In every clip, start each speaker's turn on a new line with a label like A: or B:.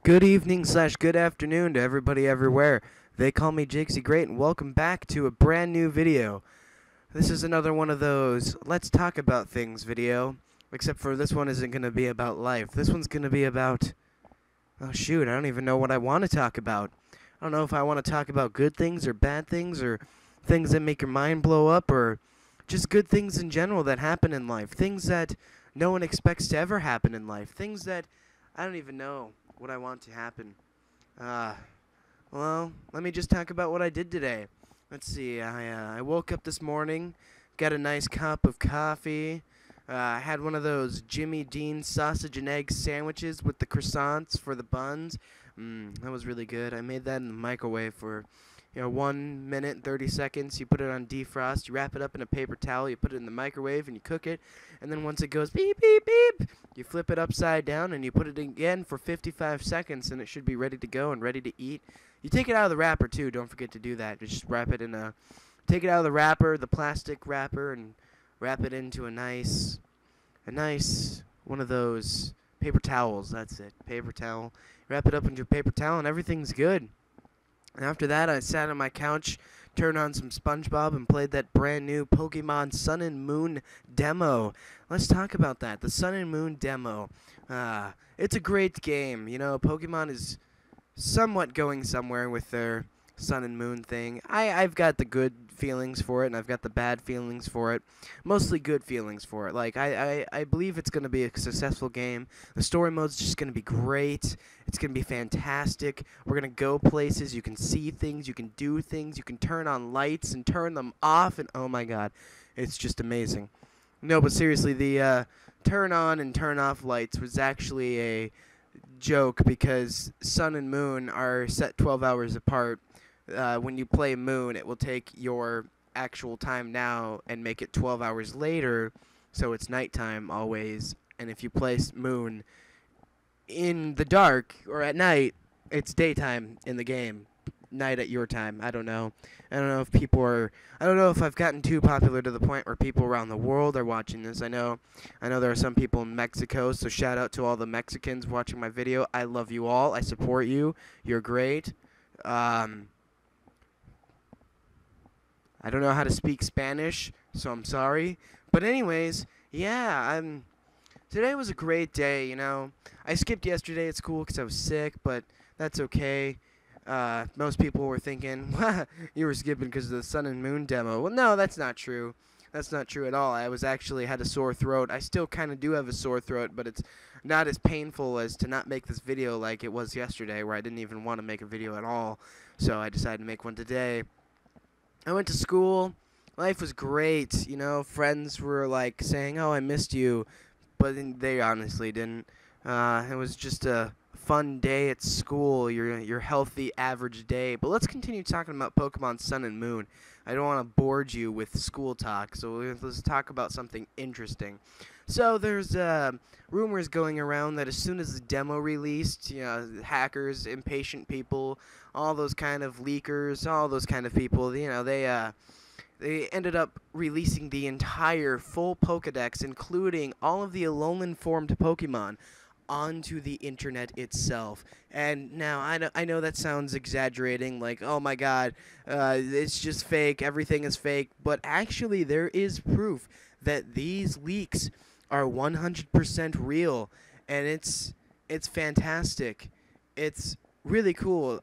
A: Good evening slash good afternoon to everybody everywhere. They call me Jakesy Great, and welcome back to a brand new video. This is another one of those let's talk about things video, except for this one isn't going to be about life. This one's going to be about, oh shoot, I don't even know what I want to talk about. I don't know if I want to talk about good things or bad things or things that make your mind blow up or just good things in general that happen in life. Things that no one expects to ever happen in life. Things that I don't even know what I want to happen. Well, let me just talk about what I did today. Let's see, I woke up this morning, got a nice cup of coffee, I had one of those Jimmy Dean sausage and egg sandwiches with the croissants for the buns. That was really good. I made that in the microwave for 1 minute and 30 seconds. You put it on defrost, you wrap it up in a paper towel, you put it in the microwave, and you cook it. And then once it goes beep, beep, beep, you flip it upside down, and you put it again for 55 seconds, and it should be ready to go and ready to eat. You take it out of the wrapper, too. Don't forget to do that. Just wrap it in a... Take it out of the wrapper, the plastic wrapper, and wrap it into a nice one of those paper towels. That's it, paper towel. Wrap it up into a paper towel, and everything's good. And after that, I sat on my couch, turned on some SpongeBob, and played that brand new Pokémon Sun and Moon demo. Let's talk about that, the Sun and Moon demo. It's a great game. Pokémon is somewhat going somewhere with their Sun and Moon thing. I've got the good feelings for it, and I've got the bad feelings for it. Mostly good feelings for it. Like, I believe it's going to be a successful game. The story mode's just going to be great. It's going to be fantastic. We're going to go places. You can see things. You can do things. You can turn on lights and turn them off. And oh my god, it's just amazing. No, but seriously, the turn on and turn off lights was actually a joke because Sun and Moon are set 12 hours apart. When you play Moon, it will take your actual time now and make it 12 hours later, so it's nighttime always. And if you play Moon in the dark or at night, it's daytime in the game. Night at your time. I don't know. I don't know if I've gotten too popular to the point where people around the world are watching this. I know there are some people in Mexico, so shout out to all the Mexicans watching my video. I love you all. I support you. You're great. I don't know how to speak Spanish, so I'm sorry. But anyways, yeah, today was a great day, I skipped yesterday at school because I was sick, but that's okay. Most people were thinking, you were skipping because of the Sun and Moon demo. Well, no, that's not true. That's not true at all. I had a sore throat. I still kind of do have a sore throat, but it's not as painful as to not make this video like it was yesterday, where I didn't even want to make a video at all. So I decided to make one today. I went to school. Life was great. Friends were like saying, "Oh, I missed you," but they honestly didn't. It was just a fun day at school. Your healthy average day. But let's continue talking about Pokemon Sun and Moon. I don't want to bore you with school talk, so let's talk about something interesting. So there's rumors going around that as soon as the demo released, hackers, impatient people, all those kind of leakers, all those kind of people, they ended up releasing the entire full Pokedex, including all of the Alolan-formed Pokemon, onto the internet itself. And now I know that sounds exaggerating, like, oh my god, it's just fake, everything is fake, but actually there is proof that these leaks are 100% real, and it's fantastic. It's really cool.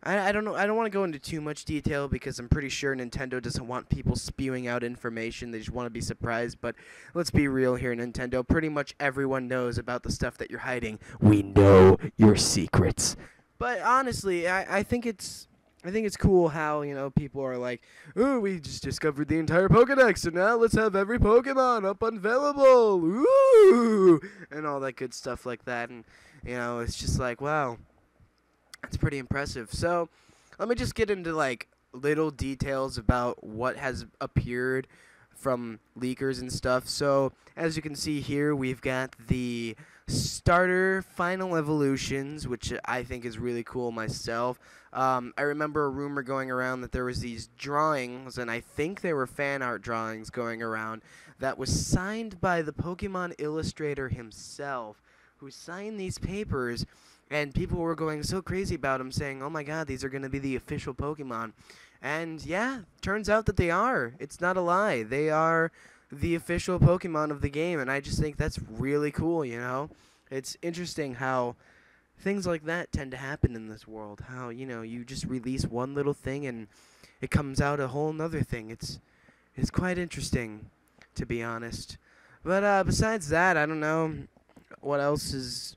A: I don't know. I don't want to go into too much detail because I'm pretty sure Nintendo doesn't want people spewing out information. They just want to be surprised. But let's be real here, Nintendo. Pretty much everyone knows about the stuff that you're hiding. We know your secrets. But honestly, I think it's cool how, people are like, oh, we just discovered the entire Pokedex, so now let's have every Pokemon up unavailable. Ooh, and all that good stuff like that. And it's just like, wow. That's pretty impressive. So, let me just get into little details about what has appeared from leakers and stuff. So, as you can see here, we've got the starter final evolutions, which I think is really cool myself. I remember a rumor going around that there was these drawings, and I think they were fan art drawings going around, that was signed by the Pokemon illustrator himself, who signed these papers And people were going so crazy about them, saying, "Oh my God, these are going to be the official Pokemon." And yeah, turns out that they are. It's not a lie. They are the official Pokemon of the game, and I just think that's really cool. It's interesting how things like that tend to happen in this world. How you just release one little thing and it comes out a whole nother thing. It's quite interesting, to be honest. But besides that, I don't know what else is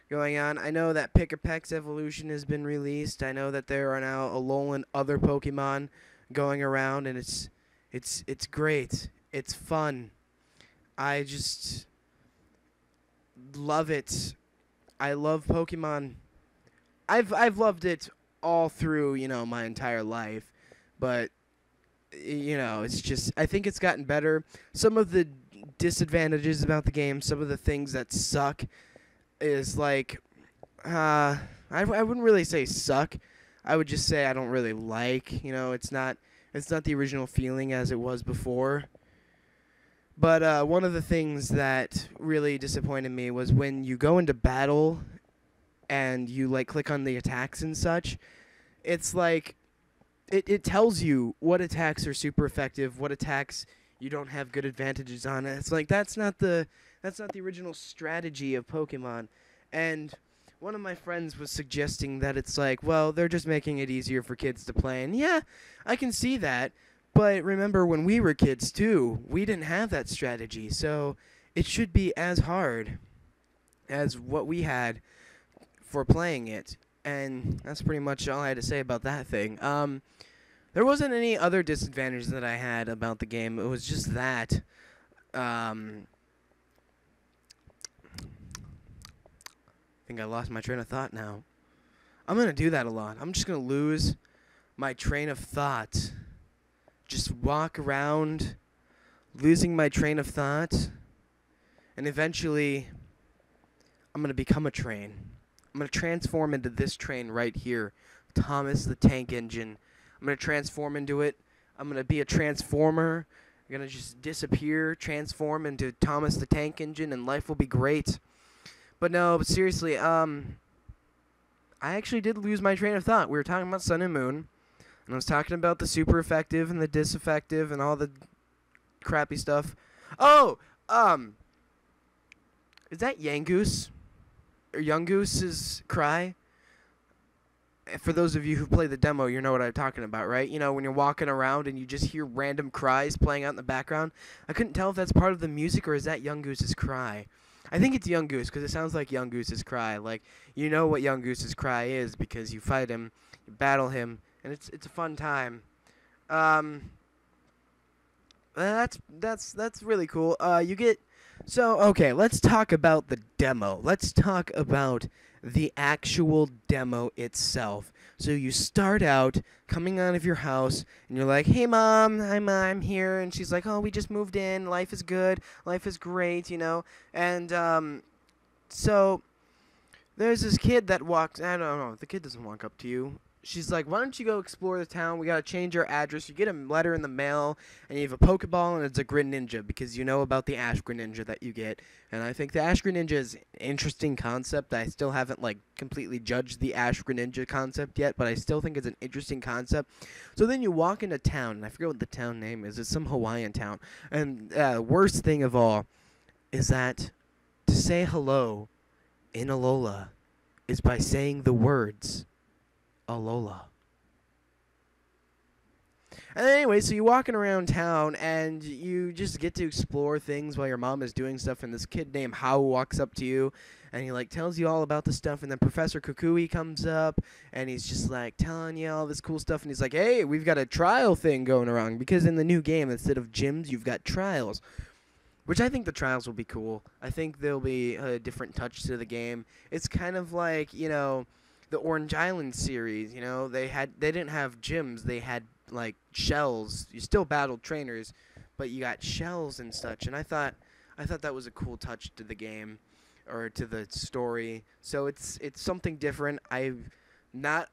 A: going on. I know that Pick-a-Peck's evolution has been released. I know that there are now Alolan other Pokemon going around, and it's great. It's fun. I just love it. I love Pokemon. I've loved it all through, my entire life. But it's just, I think it's gotten better. Some of the disadvantages about the game, some of the things that suck is like I wouldn't really say suck. I would just say I don't really like. It's not the original feeling as it was before. But one of the things that really disappointed me was when you go into battle and you click on the attacks and such. It's like it tells you what attacks are super effective, what attacks you don't have good advantages on. It's like that's not the original strategy of Pokemon. And one of my friends was suggesting that it's like, well, they're just making it easier for kids to play. And yeah, I can see that. But remember, when we were kids, too, we didn't have that strategy. So it should be as hard as what we had for playing it. And that's pretty much all I had to say about that thing. There wasn't any other disadvantages that I had about the game. It was just that. I think I lost my train of thought now. I'm going to do that a lot. I'm just going to lose my train of thought. Just walk around losing my train of thought. And eventually, I'm going to become a train. I'm going to transform into this train right here. Thomas the Tank Engine. I'm going to transform into it. I'm going to be a transformer. I'm going to just disappear, transform into Thomas the Tank Engine, and life will be great. But seriously, I actually did lose my train of thought. We were talking about Sun and Moon, and I was talking about the super effective and the disaffective and all the crappy stuff. Oh, is that Yangoose? Or Yungoose's cry? For those of you who play the demo, you know what I'm talking about, right? When you're walking around and you just hear random cries playing out in the background. I couldn't tell if that's part of the music or is that Yungoose's cry. I think it's Yungoose because it sounds like Yungoose's cry. Like, you know what Yungoose's cry is because you fight him, you battle him, and it's a fun time. That's really cool. Okay, let's talk about the demo. Let's talk about the actual demo itself. So you start out coming out of your house, and you're like, "Hey, Mom, I'm here." And she's like, "Oh, we just moved in. Life is good. Life is great, And so there's this kid that walks. I don't know. The kid doesn't walk up to you. She's like, "Why don't you go explore the town? We gotta change our address." You get a letter in the mail, and you have a Pokeball, and it's a Greninja, because you know about the Ash Greninja that you get. And I think the Ash Greninja is an interesting concept. I still haven't, completely judged the Ash Greninja concept yet, but I still think it's an interesting concept. So then you walk into town, and I forget what the town name is. It's some Hawaiian town. And the worst thing of all is that to say hello in Alola is by saying the words Alola. And anyway, so you're walking around town, and you just get to explore things while your mom is doing stuff, and this kid named Hao walks up to you, and he, tells you all about the stuff, and then Professor Kukui comes up, and he's just, telling you all this cool stuff, and he's like, "Hey, we've got a trial thing going around," because in the new game, instead of gyms, you've got trials. Which I think the trials will be cool. I think there'll be a different touch to the game. It's kind of like, the Orange Island series, they didn't have gyms, they had shells. You still battled trainers, but you got shells and such. And I thought that was a cool touch to the game or to the story. So it's something different. I'm not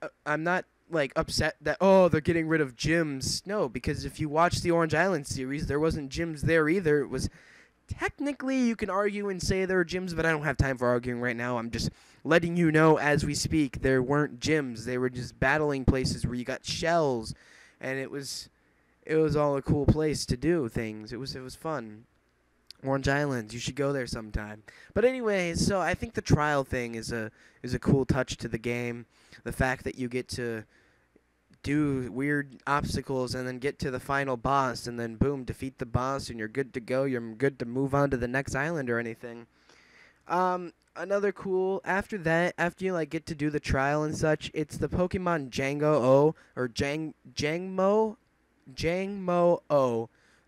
A: upset that they're getting rid of gyms. No, because if you watch the Orange Island series, there wasn't gyms there either. It was technically you can argue and say there are gyms, but I don't have time for arguing right now. I'm just letting you know as we speak there weren't gyms. They were just battling places where you got shells, and it was all a cool place to do things. It was fun. Orange Island, you should go there sometime. But anyways, so I think the trial thing is a cool touch to the game. The fact that you get to do weird obstacles and then get to the final boss and then boom, defeat the boss and you're good to go. You're good to move on to the next island or anything. Another cool, after that, after you like get to do the trial and such, it's the Pokemon Jangmo-O or Jangmo-O,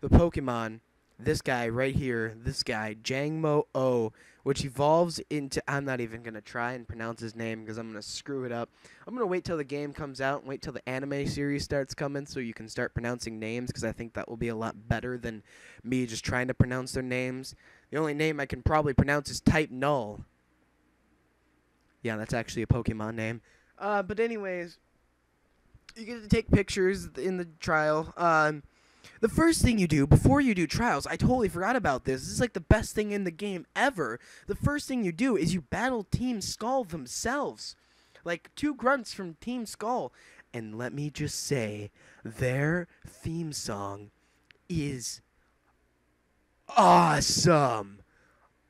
A: the Pokemon. This guy right here, this guy, Jangmo-O, which evolves into, I'm not even going to try and pronounce his name because I'm going to screw it up. I'm going to wait till the game comes out and wait till the anime series starts coming so you can start pronouncing names, because I think that will be a lot better than me just trying to pronounce their names. The only name I can probably pronounce is Type Null. Yeah, that's actually a Pokemon name. But anyways, you get to take pictures in the trial. The first thing you do before you do trials, I totally forgot about this. This is like the best thing in the game ever. The first thing you do is you battle Team Skull themselves. Like 2 grunts from Team Skull. And let me just say, their theme song is awesome.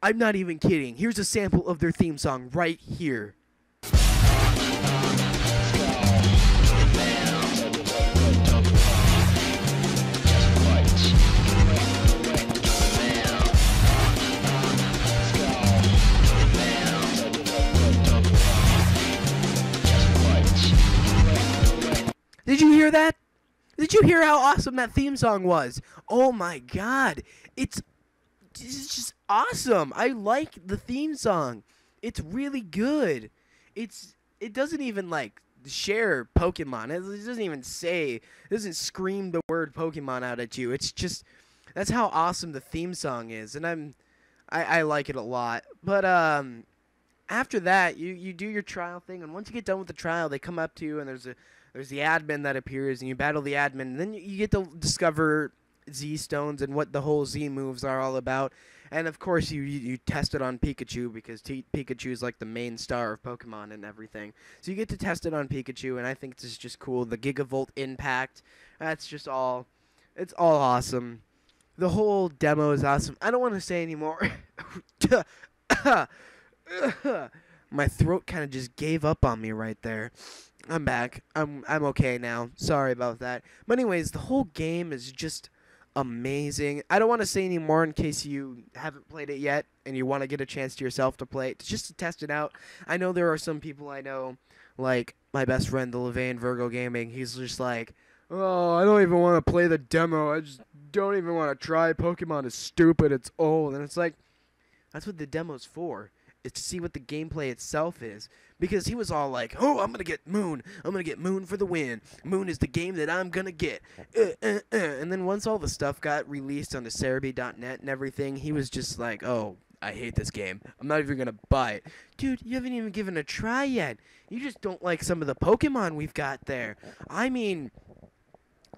A: I'm not even kidding. Here's a sample of their theme song right here. Did you hear that? Did you hear how awesome that theme song was? Oh my god. It's just awesome. I like the theme song. It's really good. It doesn't even like share Pokemon. It doesn't even say, it doesn't scream the word Pokemon out at you. It's just, that's how awesome the theme song is, and I like it a lot. But after that, you do your trial thing, and once you get done with the trial, they come up to you, and there's the admin that appears, and you battle the admin, and then you get to discover Z-Stones and what the whole Z moves are all about. And of course you test it on Pikachu, because Pikachu is like the main star of Pokemon and everything. So you get to test it on Pikachu, and I think this is just cool. The Gigavolt impact, that's just all, it's all awesome. The whole demo is awesome. I don't want to say anymore. My throat kind of just gave up on me right there. I'm back. I'm okay now. Sorry about that. But anyways, the whole game is just amazing. I don't want to say any more in case you haven't played it yet and you want to get a chance to yourself to play it, just to test it out. I know there are some people I know, like my best friend, the Levain Virgo Gaming. He's just like, oh, I don't even want to play the demo. I just don't even want to try. Pokemon is stupid. It's old. And it's like, that's what the demo's for. It's to see what the gameplay itself is. Because he was all like, oh, I'm going to get Moon. I'm going to get Moon for the win. Moon is the game that I'm going to get. And then once all the stuff got released onto Cerebi.net and everything, he was just like, oh, I hate this game. I'm not even going to buy it. Dude, you haven't even given it a try yet. You just don't like some of the Pokemon we've got there. I mean,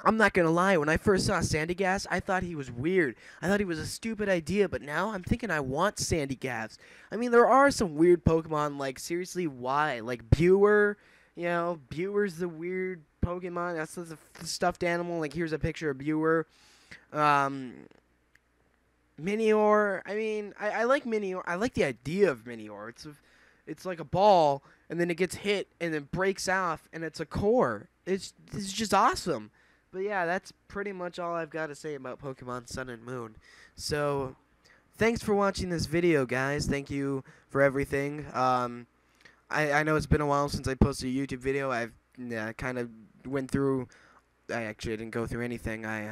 A: I'm not going to lie. When I first saw Sandygast, I thought he was weird. I thought he was a stupid idea, but now I'm thinking I want Sandygast. I mean, there are some weird Pokemon, like, seriously, why? Like, Buer, you know, Buer's the weird Pokemon. That's the stuffed animal. Like, here's a picture of Buer. Minior, I mean, I like Minior. I like the idea of Minior. It's like a ball, and then it gets hit, and then breaks off, and it's a core. It's just awesome. But yeah, that's pretty much all I've got to say about Pokemon Sun and Moon. So, thanks for watching this video, guys. Thank you for everything. I know it's been a while since I posted a YouTube video. I've kind of went through... I didn't go through anything. I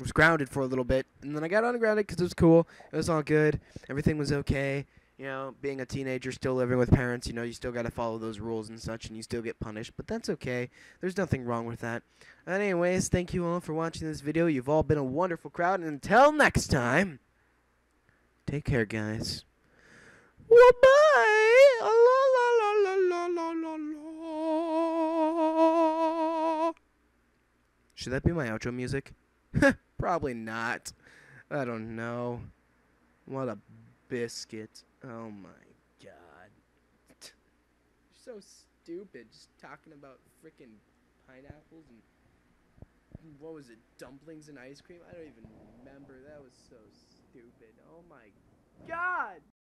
A: was grounded for a little bit, and then I got ungrounded because it was cool. It was all good. Everything was okay. You know, being a teenager, still living with parents, you know, you still got to follow those rules and such, and you still get punished, but that's okay. There's nothing wrong with that. Anyways, thank you all for watching this video. You've all been a wonderful crowd, and until next time, take care, guys. Bye-bye. Should that be my outro music? Probably not. I don't know. What a biscuit. Oh my god. You're so stupid. Just talking about freaking pineapples and what was it? Dumplings and ice cream? I don't even remember. That was so stupid. Oh my god.